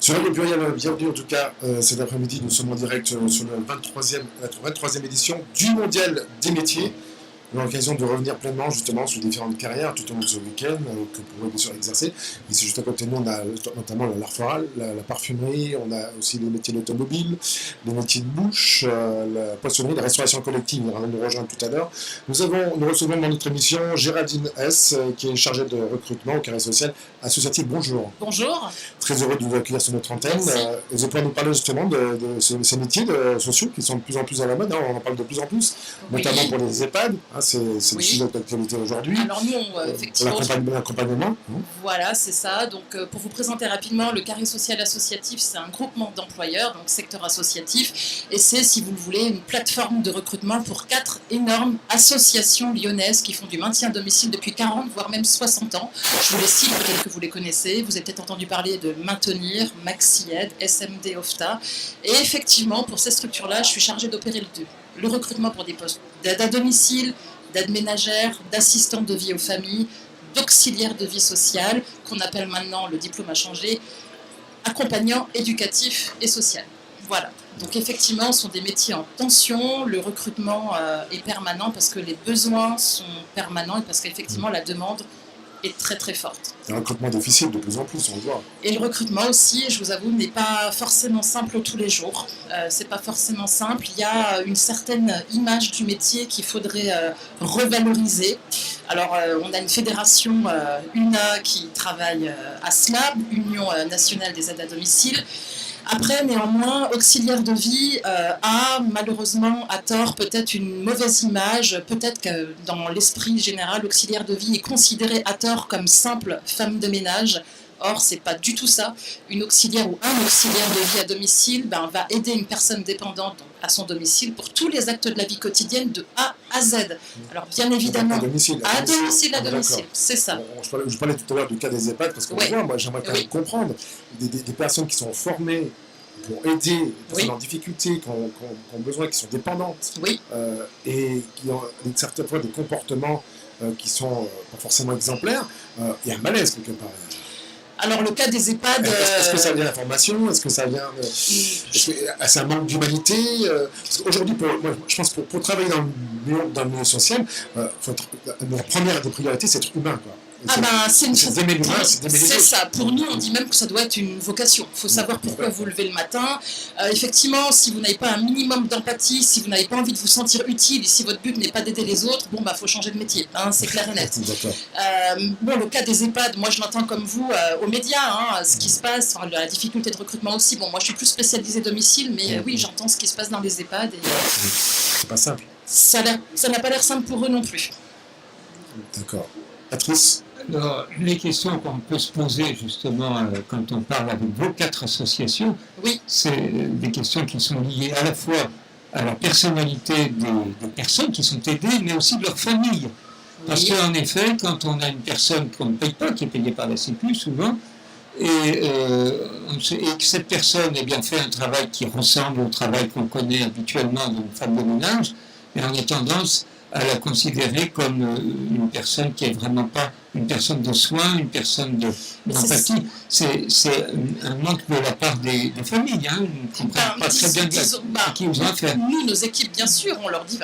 Sur Radio Pluriel, bienvenue en tout cas cet après-midi. Nous sommes en direct sur la 23e édition du Mondial des métiers. On a l'occasion de revenir pleinement justement sur différentes carrières tout au long de ce week-end que vous pouvez bien sûr exercer. Ici juste à côté de nous, on a notamment l'art floral, la parfumerie, on a aussi les métiers d'automobile, les métiers de bouche, la poissonnerie, la restauration collective. On va nous rejoindre tout à l'heure. Nous recevons dans notre émission Géraldine S, qui est chargée de recrutement au carré social associatif. Bonjour. Bonjour. Très heureux de vous accueillir sur notre antenne. Vous allez pouvoir nous parler justement de ces métiers sociaux qui sont de plus en plus à la mode. Hein, on en parle de plus en plus, notamment pour les EHPAD. Hein, c'est le sujet d'actualité aujourd'hui. Alors nous, effectivement... L'accompagnement. Voilà, c'est ça. Donc pour vous présenter rapidement, le carré social associatif, c'est un groupement d'employeurs, donc secteur associatif. Et c'est, si vous le voulez, une plateforme de recrutement pour 4 énormes associations lyonnaises qui font du maintien à domicile depuis 40, voire même 60 ans. Je vous les cite, peut-être que vous les connaissez. Vous avez peut-être entendu parler de Maintenir, Maxi-Aide, SMD, OFTA. Et effectivement, pour ces structures-là, je suis chargée d'opérer le recrutement pour des postes d'aide à domicile, d'aide ménagère, d'assistante de vie aux familles, d'auxiliaire de vie sociale, qu'on appelle maintenant, le diplôme a changé, accompagnant éducatif et social. Voilà. Donc effectivement, ce sont des métiers en tension, le recrutement est permanent parce que les besoins sont permanents et parce qu'effectivement la demande est très très forte. Un recrutement difficile de plus en plus, on le voit. Et le recrutement aussi, je vous avoue, n'est pas forcément simple tous les jours. C'est pas forcément simple. Il y a une certaine image du métier qu'il faudrait revaloriser. Alors, on a une fédération, UNA, qui travaille à SNAB, Union nationale des aides à domicile. Après, néanmoins, auxiliaire de vie a malheureusement, à tort, peut-être une mauvaise image. Peut-être que dans l'esprit général, auxiliaire de vie est considéré à tort comme simple femme de ménage. Or, c'est pas du tout ça. Une auxiliaire ou un auxiliaire de vie à domicile va aider une personne dépendante à son domicile pour tous les actes de la vie quotidienne de A à Z. Alors, bien évidemment, à domicile, c'est ça. Je parlais tout à l'heure du cas des EHPAD parce qu'on voit, moi j'aimerais quand même comprendre des personnes qui sont formées pour aider les personnes en difficulté, qui ont besoin, qui sont dépendantes et qui ont certaines fois des comportements qui sont pas forcément exemplaires. Il y a un malaise quelque part. Alors, le cas des EHPAD... Est-ce que ça vient de la formation? Est-ce que ça vient... c'est un manque d'humanité? Parce qu'aujourd'hui, je pense que pour travailler dans le milieu social, la première des priorités, c'est être humain, quoi. C'est ça. Pour nous, on dit même que ça doit être une vocation. Il faut savoir pourquoi vous levez le matin. Effectivement, si vous n'avez pas un minimum d'empathie, si vous n'avez pas envie de vous sentir utile, et si votre but n'est pas d'aider les autres, faut changer de métier. C'est clair et net. Le cas des EHPAD, moi je l'entends comme vous aux médias, ce qui se passe, la difficulté de recrutement aussi. Moi je suis plus spécialisée domicile, mais oui, j'entends ce qui se passe dans les EHPAD. C'est pas simple. Ça n'a pas l'air simple pour eux non plus. D'accord. Patrice? Alors, les questions qu'on peut se poser justement quand on parle avec vos 4 associations, c'est des questions qui sont liées à la fois à la personnalité des personnes qui sont aidées, mais aussi de leur famille. Parce qu'en effet, quand on a une personne qu'on ne paye pas, qui est payée par la Sécu souvent, et que cette personne fait un travail qui ressemble au travail qu'on connaît habituellement d'une femme de ménage, et on a tendance à la considérer comme une personne qui n'est vraiment pas une personne de soins, une personne d'empathie. C'est un manque de la part des familles. On ne comprend pas très bien qui vous a fait. Nous, nos équipes, bien sûr, on leur dit,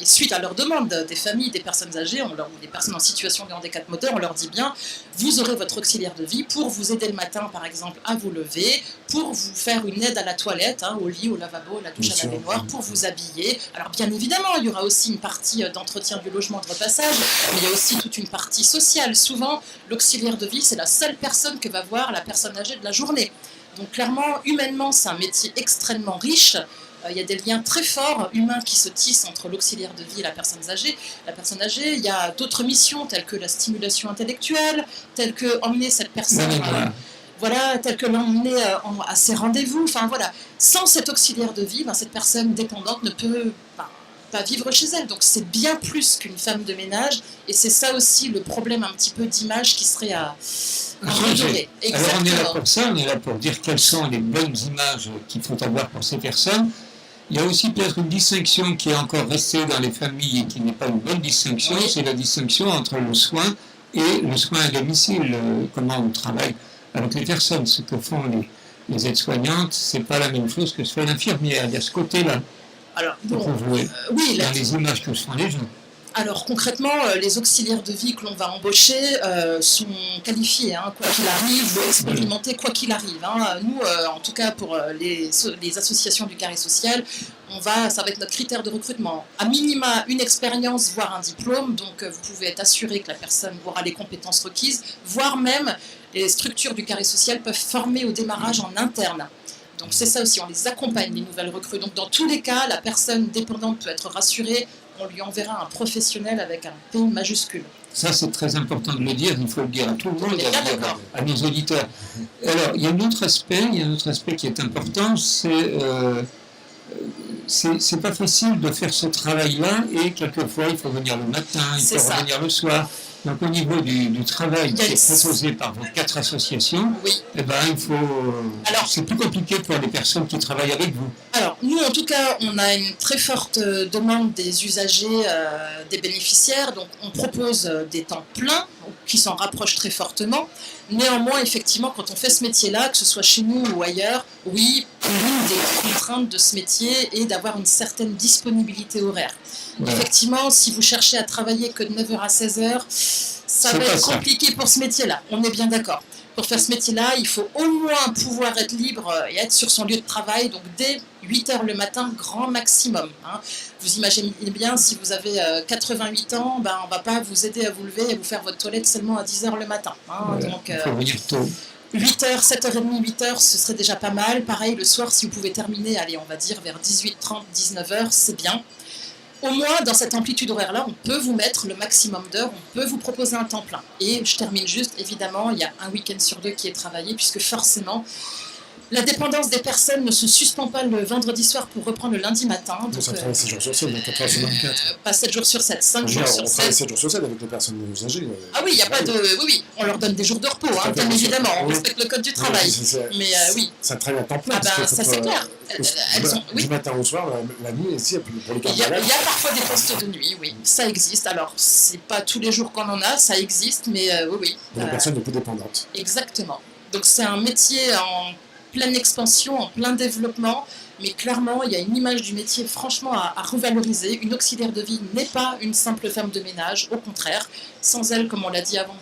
suite à leur demande des familles, des personnes âgées, ou des personnes en situation de handicap moteur, on leur dit bien, vous aurez votre auxiliaire de vie pour vous aider le matin, par exemple, à vous lever, pour vous faire une aide à la toilette, au lit, au lavabo, à la douche, à la baignoire, pour vous habiller. Alors, bien évidemment, il y aura aussi une partie d'entretien du logement de repassage, mais il y a aussi toute une partie sociale. Souvent, l'auxiliaire de vie, c'est la seule personne que va voir la personne âgée de la journée. Donc clairement, humainement, c'est un métier extrêmement riche. Il y a des liens très forts humains qui se tissent entre l'auxiliaire de vie et la personne âgée. Il y a d'autres missions telles que la stimulation intellectuelle, telles que emmener cette personne... telle que l'emmener à ses rendez-vous. Sans cet auxiliaire de vie, cette personne dépendante ne peut pas vivre chez elle. Donc c'est bien plus qu'une femme de ménage. Et c'est ça aussi le problème un petit peu d'image qui serait à redorer. Alors on est là pour ça, on est là pour dire quelles sont les bonnes images qu'il faut avoir pour ces personnes. Il y a aussi peut-être une distinction qui est encore restée dans les familles et qui n'est pas une bonne distinction, c'est la distinction entre le soin et le soin à domicile, comment on travaille avec les personnes, ce que font les aides-soignantes, c'est pas la même chose que ce fait l'infirmière. Il y a ce côté-là. Alors, oui, dans les images que se font les gens. Alors concrètement, les auxiliaires de vie que l'on va embaucher sont qualifiés, quoi qu'il arrive, expérimentés quoi qu'il arrive. Nous, en tout cas pour les associations du carré social, ça va être notre critère de recrutement. À minima, une expérience, voire un diplôme, donc vous pouvez être assuré que la personne aura les compétences requises, voire même les structures du carré social peuvent former au démarrage en interne. Donc c'est ça aussi, on les accompagne, les nouvelles recrues. Donc dans tous les cas, la personne dépendante peut être rassurée, on lui enverra un professionnel avec un P majuscule. Ça, c'est très important de le dire, il faut le dire à tout le monde, à nos auditeurs. Alors, il y a un autre aspect qui est important, c'est pas facile de faire ce travail-là, et quelquefois, il faut venir le matin, il faut revenir le soir. Donc au niveau du travail qui est proposé par vos 4 associations, c'est plus compliqué pour les personnes qui travaillent avec vous. Alors nous en tout cas on a une très forte demande des usagers, des bénéficiaires, donc on propose des temps pleins qui s'en rapprochent très fortement. Néanmoins effectivement quand on fait ce métier-là, que ce soit chez nous ou ailleurs, oui, l'une des contraintes de ce métier est d'avoir une certaine disponibilité horaire. Ouais. Effectivement, si vous cherchez à travailler que de 9h à 16h, ça va être compliqué pour ce métier-là, on est bien d'accord. Pour faire ce métier-là, il faut au moins pouvoir être libre et être sur son lieu de travail, donc dès 8h le matin, grand maximum. Vous imaginez bien, si vous avez 88 ans, on ne va pas vous aider à vous lever et vous faire votre toilette seulement à 10h le matin. Donc, il faut venir tôt. 8h, 7h30, 8h, ce serait déjà pas mal. Pareil, le soir, si vous pouvez terminer, allez, on va dire vers 18h30, 19h, c'est bien. Au moins, dans cette amplitude horaire-là, on peut vous mettre le maximum d'heures, on peut vous proposer un temps plein. Et je termine juste, évidemment, il y a un week-end sur 2 qui est travaillé, puisque forcément, la dépendance des personnes ne se suspend pas le vendredi soir pour reprendre le lundi matin. Donc, ça travaille 7 jours sur 7, donc 4 heures sur 24. Pas 7 jours sur 7, 5 jours sur 7. On travaille 7 jours sur 7 avec les personnes âgées. Ah oui, il n'y a pas de... Oui, on leur donne des jours de repos, bien évidemment, on respecte le code du travail. Mais oui. Ça travaille à temps plein. Ça c'est clair. Du matin au soir, la nuit aussi, pour les cas Il y a parfois des postes de nuit, oui, ça existe. Alors, c'est pas tous les jours qu'on en a, ça existe, mais oui. Pour les personnes les plus dépendantes. Exactement. Donc c'est un métier en pleine expansion, en plein développement, mais clairement, il y a une image du métier franchement à revaloriser. Une auxiliaire de vie n'est pas une simple femme de ménage, au contraire. Sans elle, comme on l'a dit avant,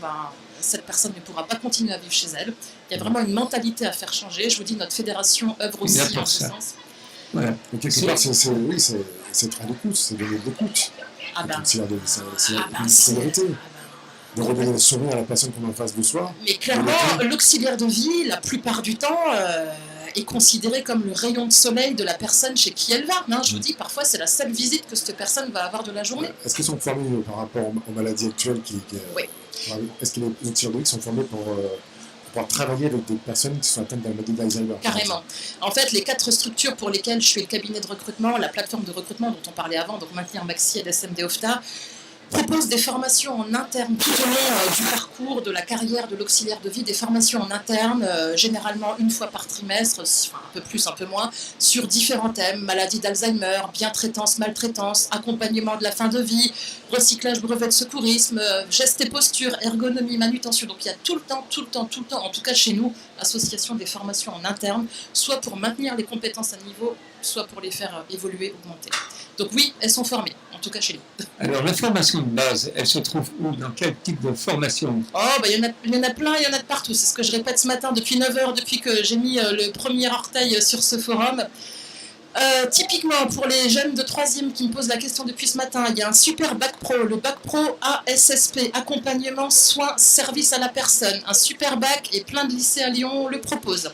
cette personne ne pourra pas continuer à vivre chez elle. Il y a vraiment une mentalité à faire changer. Je vous dis, notre fédération œuvre aussi en ce sens. Voilà. Et quelque part, c'est très d'écoute, c'est donner de l'écoute. C'est une priorité. De redonner le sourire à la personne qu'on a en face de soi. Mais clairement, l'auxiliaire de vie, la plupart du temps, est considéré comme le rayon de soleil de la personne chez qui elle va. Je vous dis, parfois, c'est la seule visite que cette personne va avoir de la journée. Est-ce qu'ils sont formés par rapport aux maladies actuelles Oui. Est-ce que les auxiliaires de vie sont formés pour travailler avec des personnes qui sont atteintes de la maladie d'Alzheimer? Carrément. En fait, les 4 structures pour lesquelles je suis le cabinet de recrutement, la plateforme de recrutement dont on parlait avant, donc Maintenir Maxi et SMD OFTA, propose des formations en interne tout au long du parcours, de la carrière de l'auxiliaire de vie, des formations en interne, généralement une fois par trimestre, un peu plus, un peu moins, sur différents thèmes, maladie d'Alzheimer, bien-traitance, maltraitance, accompagnement de la fin de vie, recyclage, brevet de secourisme, gestes et postures, ergonomie, manutention. Donc il y a tout le temps, en tout cas chez nous, association des formations en interne, soit pour maintenir les compétences à niveau, soit pour les faire évoluer, augmenter. Donc oui, elles sont formées, en tout cas chez nous. Alors la formation de base, elle se trouve où? Dans quel type de formation? Il y en a plein, il y en a de partout. C'est ce que je répète ce matin depuis 9h, depuis que j'ai mis le premier orteil sur ce forum. Typiquement, pour les jeunes de 3e qui me posent la question depuis ce matin, il y a un super bac pro, le bac pro ASSP, accompagnement, soins, service à la personne. Un super bac et plein de lycées à Lyon le proposent.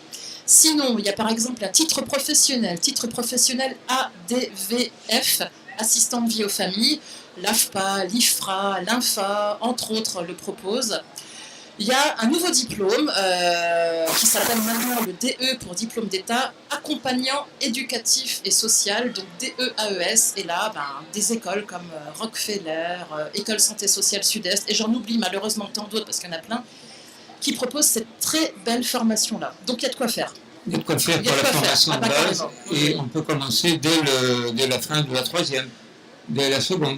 Sinon, il y a par exemple un titre professionnel ADVF, assistant de vie aux familles, l'AFPA, l'IFRA, l'INFA, entre autres, le proposent. Il y a un nouveau diplôme qui s'appelle maintenant le DE pour diplôme d'État, accompagnant éducatif et social, donc DEAES. Et là, des écoles comme Rockefeller, École Santé Sociale Sud-Est, et j'en oublie malheureusement tant d'autres parce qu'il y en a plein, qui proposent cette très belle formation-là. Donc il y a de quoi faire. Il y a de quoi faire pour la formation de base, et on peut commencer dès la fin de la 3e, dès la seconde.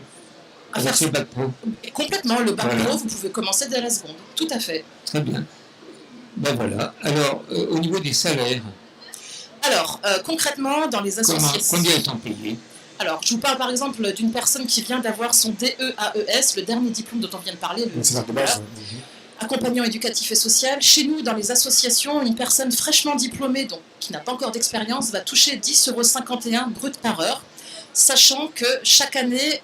Avec le bac pro. Complètement, le bac pro, vous pouvez commencer dès la seconde, tout à fait. Très bien. Ben voilà. Alors, au niveau des salaires, Alors, concrètement, dans les associations... combien est-on payé? Alors, je vous parle par exemple d'une personne qui vient d'avoir son DEAES, le dernier diplôme dont on vient de parler, le C'est de base. accompagnant éducatif et social. Chez nous, dans les associations, une personne fraîchement diplômée, donc qui n'a pas encore d'expérience, va toucher 10,51 € brut par heure, sachant que chaque année,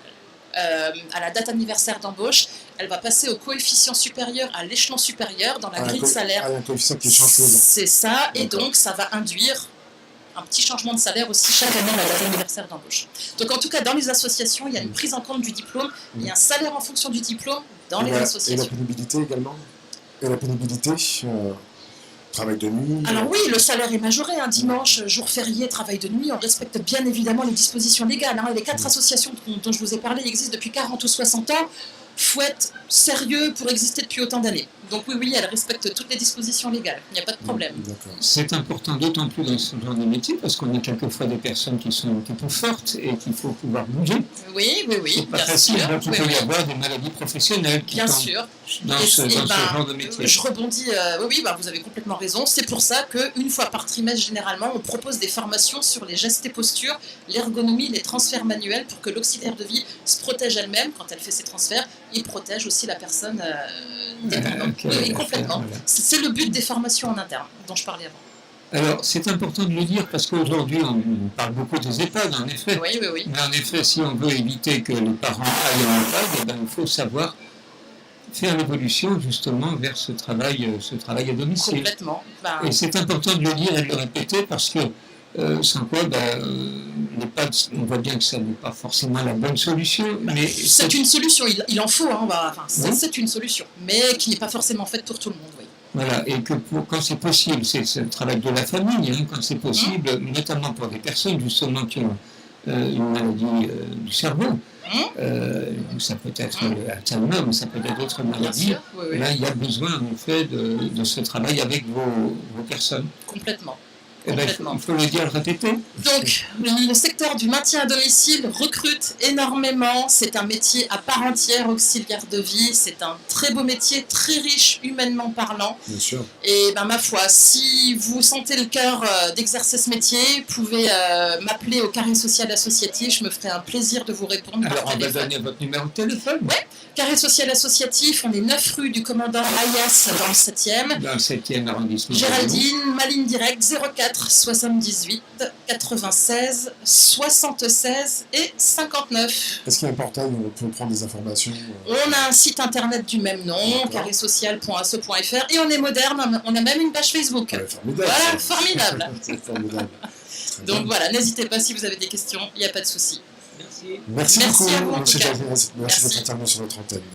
à la date anniversaire d'embauche, elle va passer au coefficient supérieur, à l'échelon supérieur dans la grille de salaire. Un coefficient qui change tous les ans. C'est ça, et donc ça va induire un petit changement de salaire aussi chaque année à la date anniversaire d'embauche. Donc en tout cas, dans les associations, il y a une prise en compte du diplôme, et un salaire en fonction du diplôme dans les associations. Et la pénibilité également. Et la pénibilité, travail de nuit. Alors oui, le salaire est majoré, dimanche, jour férié, travail de nuit, on respecte bien évidemment les dispositions légales. Les 4 associations dont je vous ai parlé existent depuis 40 ou 60 ans. Faut être sérieux pour exister depuis autant d'années. Donc oui, elles respectent toutes les dispositions légales, il n'y a pas de problème. C'est important d'autant plus dans ce genre de métier parce qu'on a quelquefois des personnes qui sont fortes et qu'il faut pouvoir bouger. Oui, c'est pas facile, donc il peut y avoir des maladies professionnelles qui bien tombent sûr. dans ce genre de métier. Je rebondis, vous avez complètement raison. C'est pour ça qu'une fois par trimestre, généralement, on propose des formations sur les gestes et postures, l'ergonomie, les transferts manuels pour que l'auxiliaire de vie se protège elle-même quand elle fait ses transferts et protège aussi la personne dépendante. Oui, complètement. Voilà. C'est le but des formations en interne dont je parlais avant. Alors, c'est important de le dire parce qu'aujourd'hui, on parle beaucoup des EHPAD, en effet. Oui. Mais en effet, si on veut éviter que les parents aillent en EHPAD, il faut savoir faire l'évolution justement vers ce travail à domicile. Complètement. Et c'est important de le dire et de le répéter parce que sans quoi, l'EHPAD, on voit bien que ça n'est pas forcément la bonne solution. Mais c'est une solution, il en faut, c'est une solution, mais qui n'est pas forcément faite pour tout le monde. Oui. Voilà, et que quand c'est possible, c'est le travail de la famille, quand c'est possible, notamment pour des personnes justement qui ont une maladie du cerveau. Ça peut être Alzheimer, mais ça peut être d'autres maladies. Sûr, oui. Là, il y a besoin en effet de ce travail avec vos personnes. Complètement. Il faut le dire, le répéter. Donc, le secteur du maintien à domicile recrute énormément. C'est un métier à part entière, auxiliaire de vie. C'est un très beau métier, très riche humainement parlant. Bien sûr. Et ma foi, si vous sentez le cœur d'exercer ce métier, vous pouvez m'appeler au Carré Social Associatif. Je me ferai un plaisir de vous répondre. Alors, on va donner votre numéro de téléphone. Oui, Carré Social Associatif. On est 9 rue du Commandant Ayas dans le 7e. Dans le 7e arrondissement. Géraldine, ma ligne directe 04 78 96 76 et 59. Est-ce qu'il y a un portail où on peut prendre des informations On a un site internet du même nom, carrésocial.asso.fr, et on est moderne, on a même une page Facebook. Ouais, formidable. Voilà, formidable. C'est formidable. Donc voilà, n'hésitez pas si vous avez des questions, il n'y a pas de souci. Merci beaucoup. À vous, Merci de votre intervention sur notre antenne.